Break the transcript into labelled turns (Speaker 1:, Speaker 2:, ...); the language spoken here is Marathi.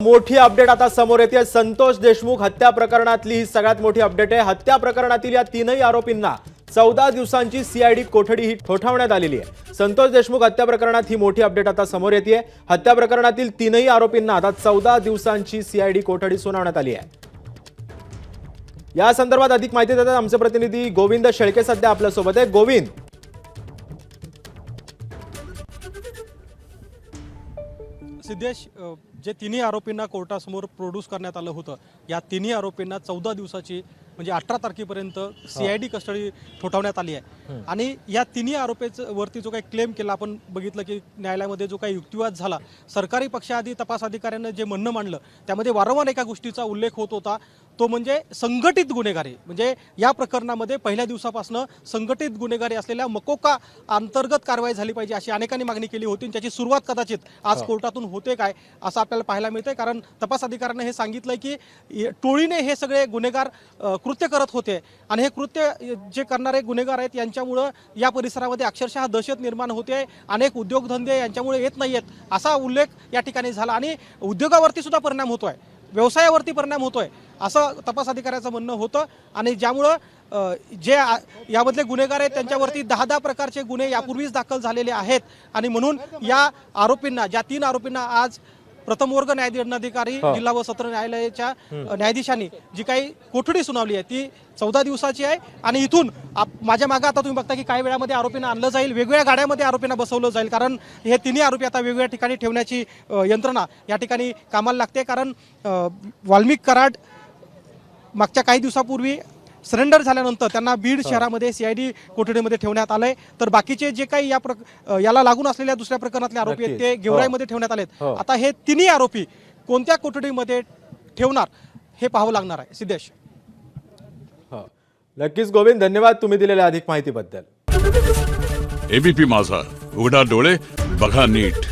Speaker 1: मोठी अपडेट आता समोर येते। संतोष देशमुख हत्या प्रकरणातली ही सगळ्यात मोठी अपडेट आहे। हत्या प्रकरणातील या तीनही आरोपींना 14 दिवसांची सीआयडी कोठडी ही ठोठावण्यात आलेली आहे। संतोष देशमुख हत्या प्रकरणात ही मोठी अपडेट आता समोर येते। हत्या प्रकरणातील तीनही आरोपींना आता 14 दिवसांची सीआयडी कोठडी सुनावण्यात आली आहे। या संदर्भात अधिक माहिती देतात आमचे प्रतिनिधी गोविंद शेळके सध्या आपल्या सोबत आहे। गोविंद,
Speaker 2: सिद्धेश, जे तिन्ही आरोपींना कोर्टासमोर प्रोड्यूस करण्यात आलं होतं, या तिन्ही आरोपींना 14 दिवसाची म्हणजे 18 तारखेपर्यंत सीआयडी कस्टडी ठोठावण्यात आली आहे। आणि या तिन्ही आरोपीवरती जो काही क्लेम केला, आपण बघितलं की न्यायालयामध्ये जो काही युक्तिवाद झाला, सरकारी पक्षाआधी तपास अधिकाऱ्यांना जे म्हणणं मांडलं त्यामध्ये वारंवार एका गोष्टीचा उल्लेख होत होता, तो म्हणजे संघटित गुन्हेगारी। म्हणजे या प्रकरणामध्ये पहिल्या दिवसापासून संघटित गुन्हेगारी असलेल्या मकोका अंतर्गत कारवाई झाली पाहिजे अशी अनेकांनी मागणी केली होती। त्याची सुरुवात कदाचित आज कोर्टातून होते काय असं आपल्याला पाहायला मिळतंय, कारण तपास अधिकाऱ्यांनी हे सांगितलंय की टोळीने हे सगळे गुन्हेगार कृत्य करत होते आणि हे कृत्य जे करणारे गुन्हेगार आहेत यांच्यामुळं या परिसरामध्ये अक्षरशः दहशत निर्माण होते। अनेक उद्योगधंदे यांच्यामुळे येत नाहीयेत असा उल्लेख या ठिकाणी झाला आणि उद्योगावरती सुद्धा परिणाम होतोय, व्यवसायावरती परिणाम होतोय असं तपास अधिकाऱ्याचं म्हणणं होतं। आणि ज्यामुळं जे यामधले गुन्हेगार आहेत त्यांच्यावरती 10 प्रकारचे गुन्हे यापूर्वीच दाखल झालेले आहेत आणि म्हणून या आरोपींना, ज्या 3 आरोपींना आज प्रथम वर्ग न्यायदंडाधिकारी जिल्हा व सत्र न्यायालयाच्या न्यायाधीशांनी जी काही कोठडी सुनावली आहे ती 14 दिवसाची आहे। आणि इथून माझ्या मागे आता तुम्ही बघता की काही वेळामध्ये आरोपींना आणलं जाईल, वेगवेगळ्या गाड्यामध्ये आरोपींना बसवलं जाईल, कारण हे तिन्ही आरोपी आता वेगवेगळ्या ठिकाणी ठेवण्याची यंत्रणा या ठिकाणी कामाला लागते। कारण वाल्मिक कराड मागच्या काही दिवसापूर्वी सरेंडर झाल्यानंतर त्यांना बीड शहरामध्ये सीआयडी कोठडीमध्ये ठेवण्यात आलंय, तर बाकीचे जे काही याला लागून असलेल्या दुसऱ्या प्रकरणातले आरोपी आहेत ते गेवराईमध्ये ठेवण्यात आलेत। आता हे तिन्ही आरोपी कोणत्या कोठडीमध्ये ठेवणार हे पाहावं लागणार आहे। सिद्धेश,
Speaker 1: नक्कीच गोविंद, धन्यवाद तुम्ही दिलेल्या अधिक माहितीबद्दल।
Speaker 3: एबीपी माझा, उघडा डोळे बघा नीट।